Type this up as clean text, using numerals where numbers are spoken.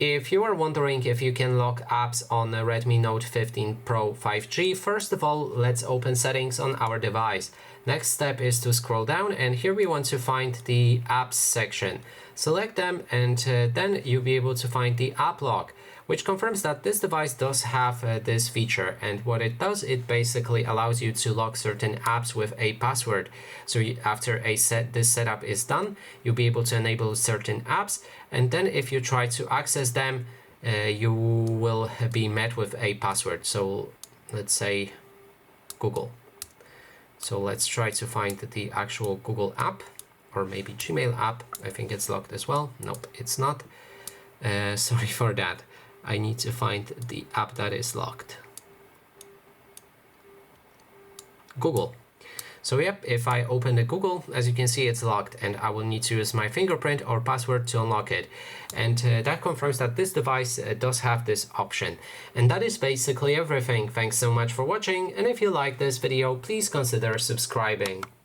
If you are wondering if you can lock apps on the Redmi Note 15 Pro 5G, first of all, let's open settings on our device. Next step is to scroll down, and here we want to find the apps section. Select them, and then you'll be able to find the app lock, which confirms that this device does have this feature. And what it does, it basically allows you to lock certain apps with a password. So after this setup is done, you'll be able to enable certain apps, and then if you try to access them, you will be met with a password. So let's say Google. So let's try to find the actual Google app, or maybe Gmail app. I think it's locked as well. Nope, it's not. Sorry for that. I need to find the app that is locked. Google. So yep, if I open the Google, as you can see, it's locked, and I will need to use my fingerprint or password to unlock it. And that confirms that this device does have this option. And that is basically everything. Thanks so much for watching, and if you like this video, please consider subscribing.